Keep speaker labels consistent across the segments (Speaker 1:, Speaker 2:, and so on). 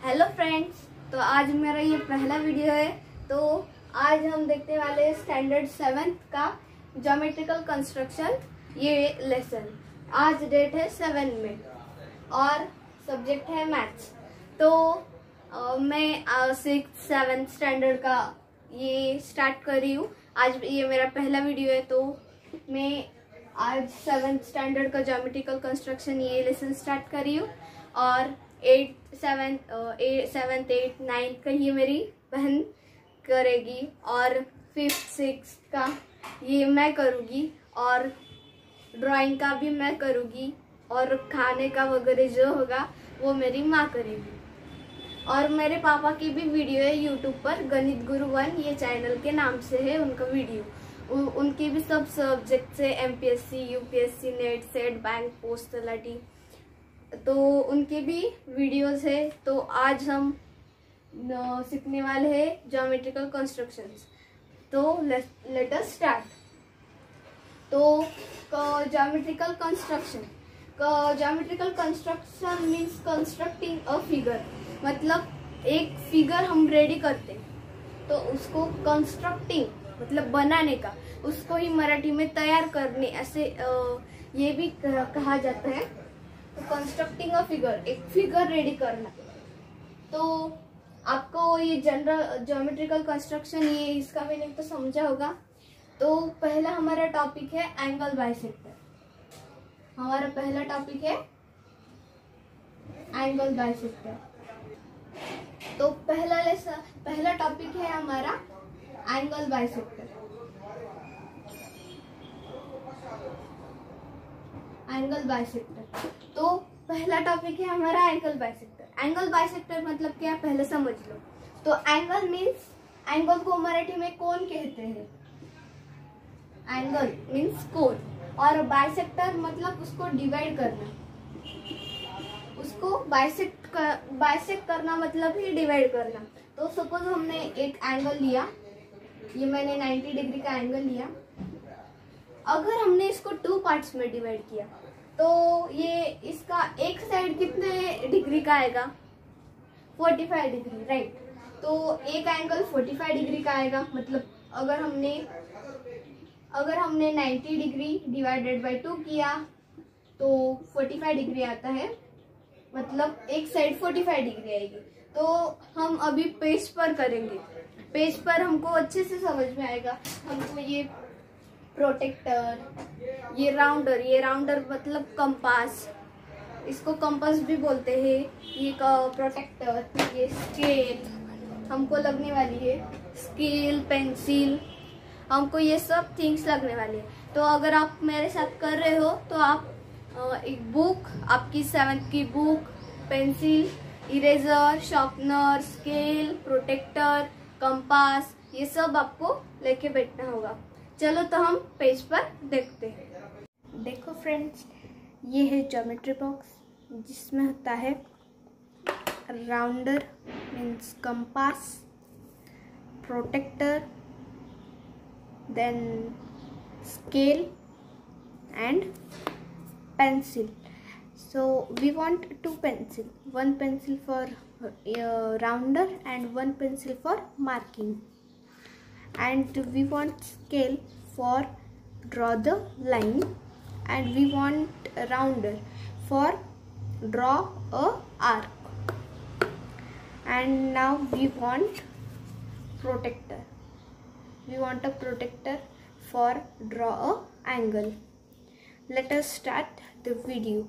Speaker 1: Hello friends, तो आज मेरा ये पहला वीडियो है। तो आज हम देखने वाले हैं स्टैंडर्ड 7th का ज्योमेट्रिकल कंस्ट्रक्शन ये लेसन। आज डेट है 7 में और सब्जेक्ट है मैथ्स। तो मैं 6th 7th स्टैंडर्ड का ये स्टार्ट कर रही हूँ। आज ये मेरा पहला वीडियो है, तो मैं आज 7th स्टैंडर्ड का ज्योमेट्रिकल कंस्ट्रक्शन ये लेसन स्टार्ट कर रही हूँ। और 7th 8th 9th का ये मेरी बहन करेगी और 5th 6th का ये मैं करूँगी और ड्राइंग का भी मैं करूँगी और खाने का वगैरह जो होगा वो मेरी माँ करेगी। और मेरे पापा की भी वीडियो है यूट्यूब पर, गणित गुरु 1 ये चैनल के नाम से है उनका वीडियो। उनकी भी सब सब्जेक्ट से MPSC UPSC net set bank post talati, तो उनके भी वीडियोस है। तो आज हम सीखने वाले हैं ज्योमेट्रिकल कंस्ट्रक्शंस। तो लेट अस स्टार्ट। तो geometrical construction means constructing a figure, मतलब एक फिगर हम रेडी करते हैं तो उसको कंस्ट्रक्टिंग मतलब बनाने का, उसको ही मराठी में तैयार करने ऐसे ये भी कहा जाता है। तो कंस्ट्रक्टिंग अ फिगर, एक फिगर रेडी करना। तो आपको ये जनरल ज्योमेट्रिकल कंस्ट्रक्शन ये इसका मीनिंग तो समझा होगा। तो पहला हमारा टॉपिक है एंगल बाइसेक्टर। हमारा पहला टॉपिक है एंगल बाइसेक्टर। तो पहला टॉपिक है हमारा एंगल बाइसेक्टर। एंगल बाइसेक्टर, तो पहला टॉपिक है हमारा एंगल बाइसेक्टर। एंगल बाइसेक्टर मतलब क्या, पहले समझ लो। तो एंगल मीन्स, एंगल को मराठी में कोण कहते हैं। एंगल मीन्स कोण, और बाइसेक्टर मतलब उसको डिवाइड करना। उसको बाइसेक्ट करना मतलब ही डिवाइड करना। तो सपोज हमने एक एंगल लिया, ये मैंने 90 डिग्री का एंगल लिया। अगर हमने इसको 2 पार्ट्स में डिवाइड किया तो ये इसका एक साइड कितने डिग्री का आएगा, 45 डिग्री, राइट। तो एक एंगल 45 डिग्री का आएगा। मतलब अगर हमने 90 डिग्री डिवाइडेड बाय 2 किया तो 45 डिग्री आता है, मतलब एक साइड 45 डिग्री आएगी। तो हम अभी पेज पर करेंगे। पेज पर हमको अच्छे से समझ में आएगा। हमको ये प्रोटेक्टर, ये राउंडर मतलब कंपास, इसको कंपास भी बोलते हैं। ये प्रोटेक्टर, ये स्केल हमको लगने वाली है, स्केल पेंसिल, हमको ये सब थिंग्स लगने वाली है। तो अगर आप मेरे साथ कर रहे हो तो आप एक बुक, आपकी 7th की book, pencil, eraser, sharpener, scale, protector, compass, ये सब आपको लेके बैठना होगा। चलो तो हम पेज पर देखते हैं। देखो फ्रेंड्स, ये है ज्योमेट्री बॉक्स जिसमें होता है rounder means compass, protector, then scale and pencil. So we want 2 pencil, 1 pencil for rounder and 1 pencil for marking, and we want scale for draw the line, and we want rounder for draw a arc, and now we want protector. We want a protector for draw a angle. Let us start the video.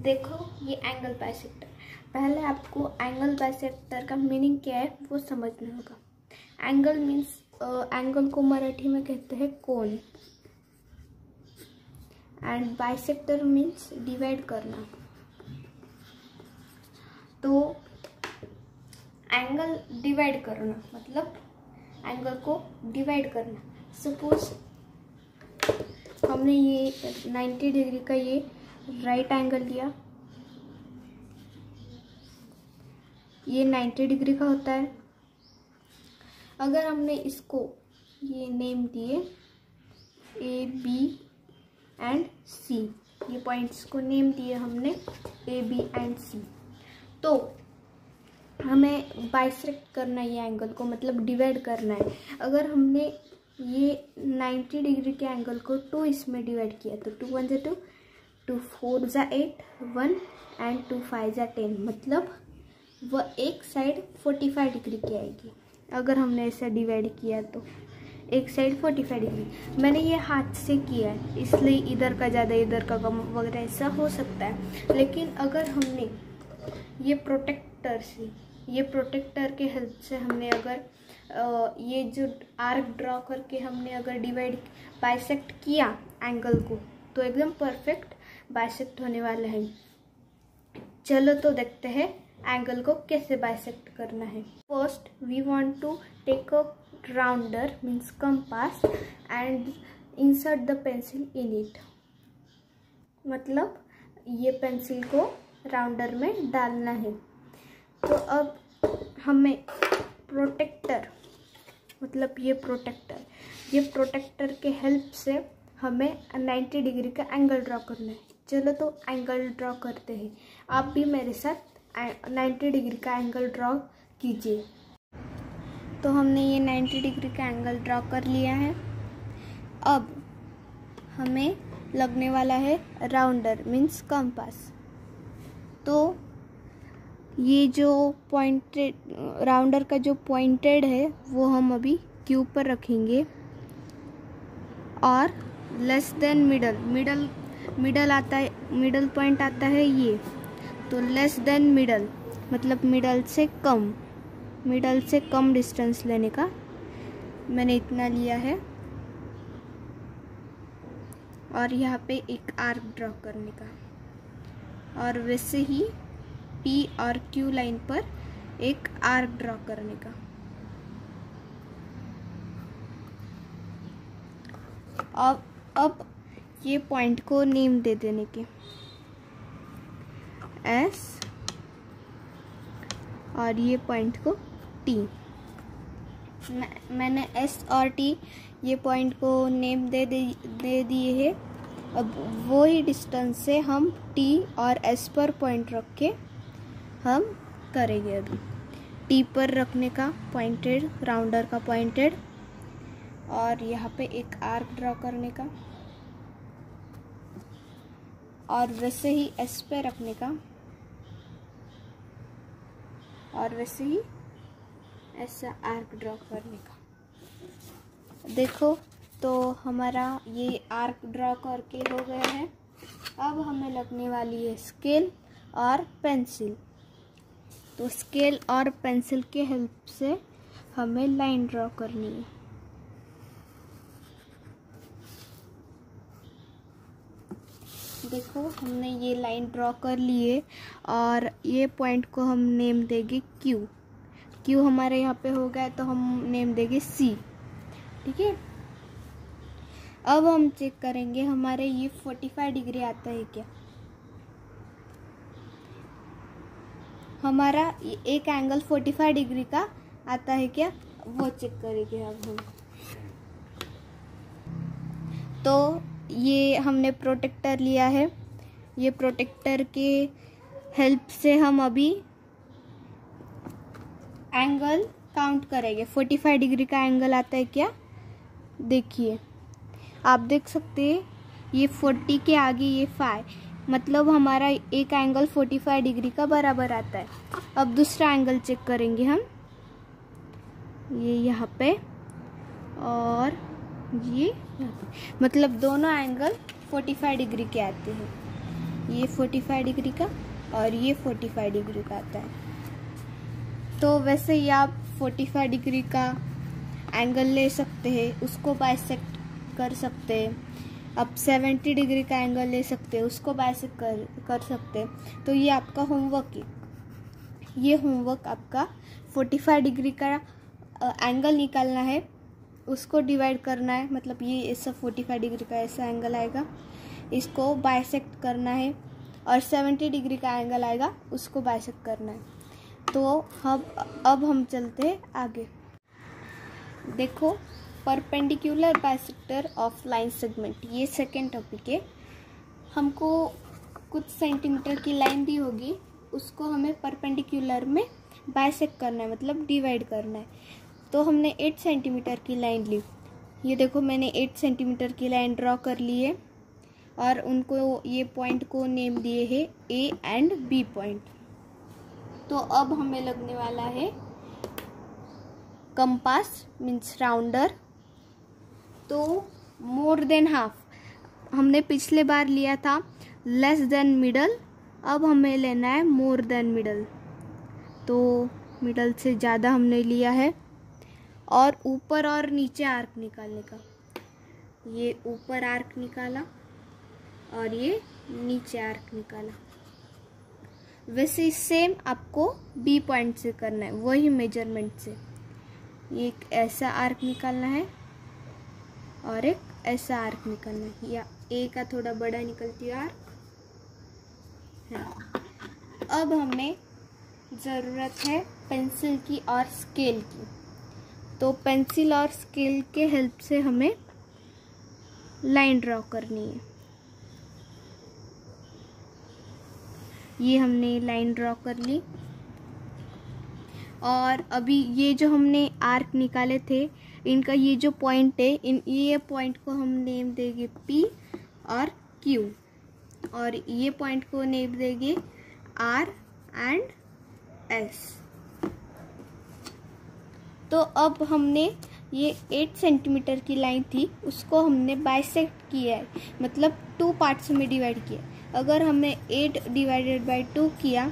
Speaker 1: देखो ये angle bisector. पहले आपको angle bisector का meaning क्या है वो समझना होगा। एंगल मीन्स, एंगल को मराठी में कहते हैं कोण, एंड बाइसेक्टर मीन्स डिवाइड करना। तो एंगल डिवाइड करना मतलब एंगल को डिवाइड करना। सपोज हमने ये 90 डिग्री का ये राइट एंगल लिया, ये 90 डिग्री का होता है। अगर हमने इसको ये नेम दिए A, B एंड C, ये पॉइंट्स को नेम दिए हमने A, B एंड C। तो हमें बाइसेक्ट करना है ये एंगल को, मतलब डिवाइड करना है। अगर हमने ये 90 डिग्री के एंगल को 2 इसमें डिवाइड किया तो 2 1 2, 2 4 8, 1 एंड 2 5 10, मतलब वह एक साइड 45 डिग्री की आएगी। अगर हमने ऐसा डिवाइड किया तो एक साइड 45 डिग्री। मैंने ये हाथ से किया है, इसलिए इधर का ज़्यादा इधर का कम वगैरह ऐसा हो सकता है। लेकिन अगर हमने ये प्रोटेक्टर के हेल्प से हमने अगर ये जो आर्क ड्रॉ करके हमने अगर बाइसेक्ट किया एंगल को, तो एकदम परफेक्ट बाइसेक्ट होने वाला है। चलो तो देखते हैं एंगल को कैसे बाइसेक्ट करना है। First we want to take a rounder means compass and insert the pencil in it, मतलब ये पेंसिल को राउंडर में डालना है। तो अब हमें प्रोटेक्टर, मतलब ये प्रोटेक्टर के हेल्प से हमें 90 डिग्री का एंगल ड्रॉ करना है। चलो तो एंगल ड्रॉ करते हैं। आप भी मेरे साथ 90 डिग्री का एंगल ड्रॉ कीजिए। तो हमने ये 90 डिग्री का एंगल ड्रॉ कर लिया है। अब हमें लगने वाला है राउंडर मीन्स कंपास। तो ये जो पॉइंटेड राउंडर का जो पॉइंटेड है वो हम अभी क्यू पर रखेंगे, और लेस देन मिडल आता है, मिडल पॉइंट आता है ये, तो लेस देन मिडल मतलब मिडल से कम डिस्टेंस लेने का। मैंने इतना लिया है, और यहाँ पे एक आर्क ड्रॉ करने का, और वैसे ही P और Q लाइन पर एक आर्क ड्रॉ करने का। अब ये पॉइंट को नेम दे देने के, S, और ये पॉइंट को T। मैंने S और T ये पॉइंट को नेम दे दिए है। अब वो ही डिस्टेंस से हम T और S पर पॉइंट रख के हम करेंगे। अभी T पर रखने का पॉइंटेड, राउंडर का पॉइंटेड, और यहाँ पे एक आर्क ड्रॉ करने का, और वैसे ही S पे रखने का, और वैसे ही ऐसा आर्क ड्रॉ करने का। देखो तो हमारा ये आर्क ड्रॉ करके हो गया है। अब हमें लगने वाली है स्केल और पेंसिल। तो स्केल और पेंसिल के हेल्प से हमें लाइन ड्रॉ करनी है। देखो हमने ये लाइन ड्रॉ कर ली है, और ये पॉइंट को हम नेम देंगे Q हमारे यहाँ पे हो गया, तो हम नेम देंगे C। ठीक है। अब हम चेक करेंगे हमारे ये 45 डिग्री आता है क्या। हमारा एक एंगल 45 डिग्री का आता है क्या, वो चेक करेंगे अब हम। तो ये हमने प्रोटेक्टर लिया है, ये प्रोटेक्टर के हेल्प से हम अभी एंगल काउंट करेंगे। 45 डिग्री का एंगल आता है क्या, देखिए आप देख सकते हैं ये 40 के आगे ये 5, मतलब हमारा एक एंगल 45 डिग्री का बराबर आता है। अब दूसरा एंगल चेक करेंगे हम, ये यहाँ पे और ये यहाँ पे, मतलब दोनों एंगल 45 डिग्री के आते हैं। ये 45 डिग्री का और ये 45 डिग्री का आता है। तो वैसे ही आप 45 डिग्री का एंगल ले सकते हैं, उसको बाइसेक्ट कर सकते हैं। अब 70 डिग्री का एंगल ले सकते हैं, उसको बाइसेक्ट कर सकते हैं। तो ये आपका होमवर्क है। ये होमवर्क आपका 45 डिग्री का एंगल निकालना है, उसको डिवाइड करना है, मतलब ये ऐसा 45 डिग्री का ऐसा एंगल आएगा, इसको बाइसेक्ट करना है, और 70 डिग्री का एंगल आएगा, उसको बाइसेक्ट करना है। तो अब हम चलते हैं आगे। देखो perpendicular bisector of line segment, ये सेकेंड टॉपिक है। हमको कुछ सेंटीमीटर की लाइन दी होगी, उसको हमें परपेंडिकुलर में बाइसेक्ट करना है, मतलब डिवाइड करना है। तो हमने 8 सेंटीमीटर की लाइन ली। ये देखो मैंने 8 सेंटीमीटर की लाइन ड्रॉ कर ली है और उनको ये पॉइंट को नेम दिए है A एंड B पॉइंट। तो अब हमें लगने वाला है कंपास मीन्स राउंडर। तो मोर देन हाफ, हमने पिछले बार लिया था लेस देन मिडल, अब हमें लेना है मोर देन मिडल। तो मिडल से ज़्यादा हमने लिया है और ऊपर और नीचे आर्क निकालने का। ये ऊपर आर्क निकाला और ये नीचे आर्क निकाला। वैसे सेम आपको बी पॉइंट से करना है, वही मेजरमेंट से। ये एक ऐसा आर्क निकालना है और एक ऐसा आर्क निकालना है, या ए का थोड़ा बड़ा निकलती है आर्क। हाँ। अब हमें ज़रूरत है पेंसिल की और स्केल की। तो पेंसिल और स्केल के हेल्प से हमें लाइन ड्रॉ करनी है। ये हमने लाइन ड्रॉ कर ली और अभी ये जो हमने आर्क निकाले थे, इनका ये जो पॉइंट है, ये पॉइंट को हम नेम देंगे P और Q, और ये पॉइंट को नेम देंगे R एंड S। तो अब हमने ये 8 सेंटीमीटर की लाइन थी, उसको हमने बाइसेक्ट किया है, मतलब 2 पार्ट्स में डिवाइड किया। अगर हमने 8 डिवाइडेड बाई 2 किया,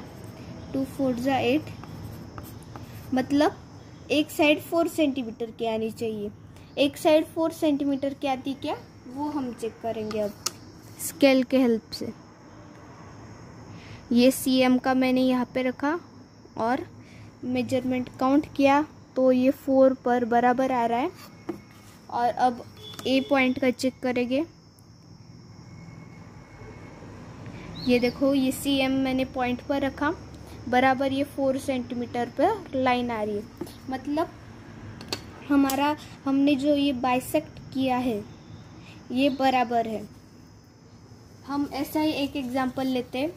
Speaker 1: 2 4 जा 8, मतलब एक साइड 4 सेंटीमीटर की आनी चाहिए। एक साइड 4 सेंटीमीटर की आती क्या, वो हम चेक करेंगे अब स्केल के हेल्प से। ये cm का मैंने यहाँ पे रखा और मेजरमेंट काउंट किया, तो ये 4 पर बराबर आ रहा है। और अब A पॉइंट का चेक करेंगे। ये देखो, ये cm मैंने पॉइंट पर रखा, बराबर ये 4 सेंटीमीटर पर लाइन आ रही है। मतलब हमने जो ये बाइसेक्ट किया है ये बराबर है। हम ऐसा ही एक एग्जांपल लेते हैं।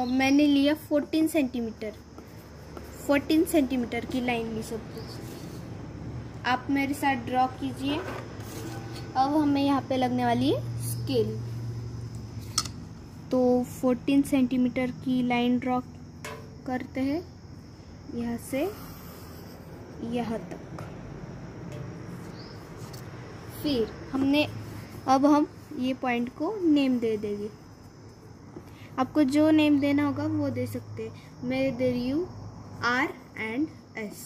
Speaker 1: मैंने लिया 14 सेंटीमीटर की लाइन ली सब कुछ। आप मेरे साथ ड्रॉ कीजिए। अब हमें यहाँ पे लगने वाली है स्केल। तो 14 सेंटीमीटर की लाइन ड्रॉ करते हैं, यहाँ से यहाँ तक। फिर अब हम ये पॉइंट को नेम दे देंगे। आपको जो नेम देना होगा वो दे सकते हैं। मैं दे रही हूँ R एंड S।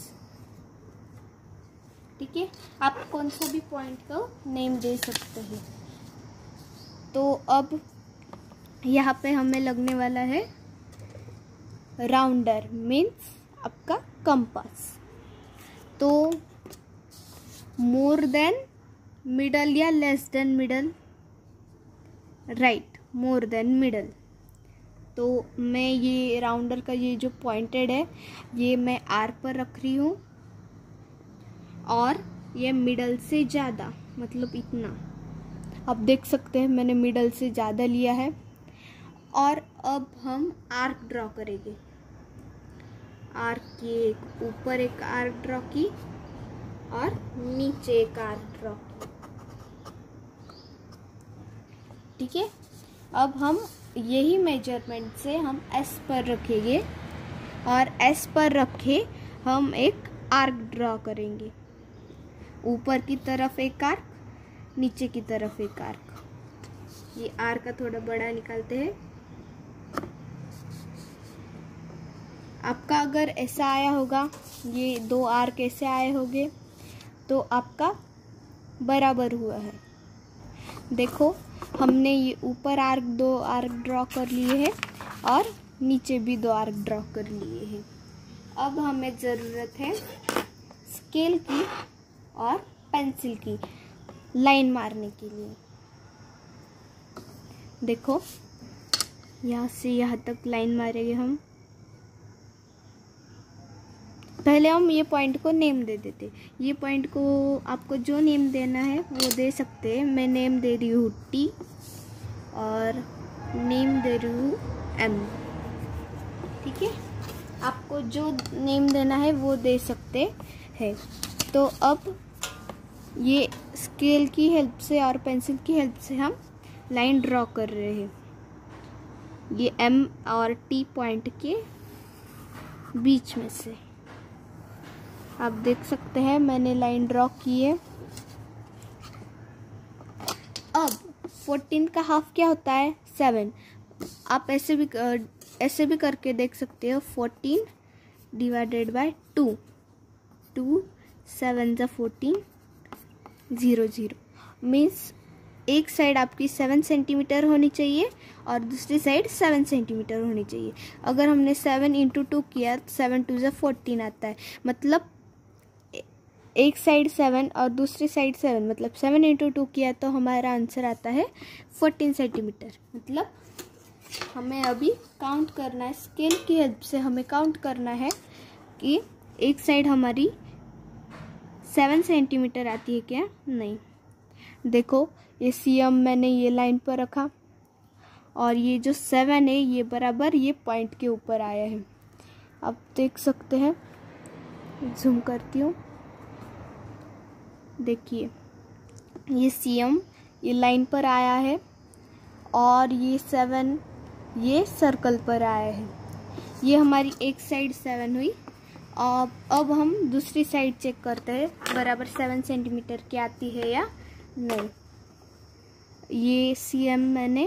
Speaker 1: ठीक है, आप कौन सा भी पॉइंट को नेम दे सकते हैं। तो अब यहाँ पे हमें लगने वाला है राउंडर, मीन्स आपका कंपास। तो मोर देन मिडल या less than middle, right, more than middle. तो मैं ये राउंडर का ये जो पॉइंटेड है, ये मैं R पर रख रही हूँ और ये मिडल से ज़्यादा, मतलब इतना। आप देख सकते हैं मैंने मिडल से ज़्यादा लिया है। और अब हम आर्क ड्रॉ करेंगे। आर्क की ऊपर एक आर्क ड्रॉ की और नीचे एक आर्क ड्रॉ की। ठीक है, अब हम यही मेजरमेंट से हम S पर रखेंगे और S पर रखे हम एक आर्क ड्रॉ करेंगे। ऊपर की तरफ एक आर्क, नीचे की तरफ एक आर्क। ये आर्क का थोड़ा बड़ा निकालते हैं। आपका अगर ऐसा आया होगा, ये 2 आर्क ऐसे आए होंगे, तो आपका बराबर हुआ है। देखो, हमने ये ऊपर 2 आर्क ड्रॉ कर लिए हैं और नीचे भी 2 आर्क ड्रॉ कर लिए हैं। अब हमें ज़रूरत है स्केल की और पेंसिल की लाइन मारने के लिए। देखो, यहाँ से यहाँ तक लाइन मारेंगे हम। पहले हम ये पॉइंट को नेम दे देते। ये पॉइंट को आपको जो नेम देना है वो दे सकते हैं। मैं नेम दे रही हूँ T और नेम दे रही हूँ M। ठीक है, आपको जो नेम देना है वो दे सकते हैं। तो अब ये स्केल की हेल्प से और पेंसिल की हेल्प से हम लाइन ड्रॉ कर रहे हैं। ये M और T पॉइंट के बीच में से आप देख सकते हैं मैंने लाइन ड्रॉ की है। अब 14 का हाफ क्या होता है? 7। आप ऐसे भी करके देख सकते हो। 14 डिवाइडेड बाय 2, 2 7 × 14 0 0 मीन्स एक साइड आपकी 7 सेंटीमीटर होनी चाहिए और दूसरी साइड 7 सेंटीमीटर होनी चाहिए। अगर हमने 7 × 2 किया तो 7 2 = 14 आता है। मतलब एक साइड 7 और दूसरी साइड 7, मतलब 7 × 2 किया तो हमारा आंसर आता है 14 सेंटीमीटर। मतलब हमें अभी काउंट करना है, स्केल की हेल्प से हमें काउंट करना है कि एक साइड हमारी 7 सेंटीमीटर आती है क्या? नहीं। देखो ये CM मैंने ये लाइन पर रखा और ये जो 7 है ये बराबर ये पॉइंट के ऊपर आया है। आप देख सकते हैं, जूम करती हूँ, देखिए ये CM ये लाइन पर आया है और ये 7 ये सर्कल पर आया है। ये हमारी एक साइड 7 हुई। अब हम दूसरी साइड चेक करते हैं बराबर 7 सेंटीमीटर की आती है या नहीं। ये CM मैंने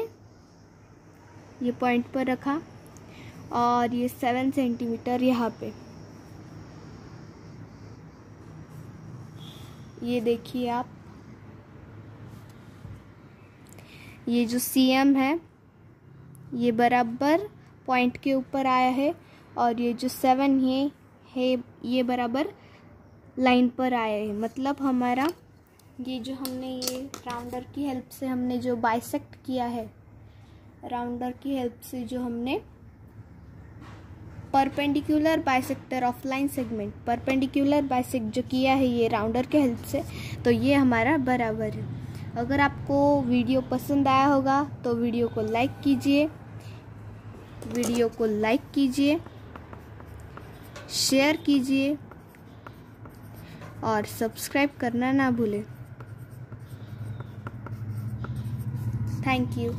Speaker 1: ये पॉइंट पर रखा और ये 7 सेंटीमीटर यहाँ पे। ये देखिए आप, ये जो CM है ये बराबर पॉइंट के ऊपर आया है और ये जो 7 है ये बराबर लाइन पर आया है। मतलब हमारा ये जो हमने ये राउंडर की हेल्प से हमने जो बाइसेक्ट किया है, राउंडर की हेल्प से जो हमने perpendicular bisector of line segment, perpendicular bisect जो किया है ये राउंडर के हेल्प से, तो ये हमारा बराबर है। अगर आपको वीडियो पसंद आया होगा तो वीडियो को लाइक कीजिए, शेयर कीजिए और सब्सक्राइब करना ना भूलें। Thank you.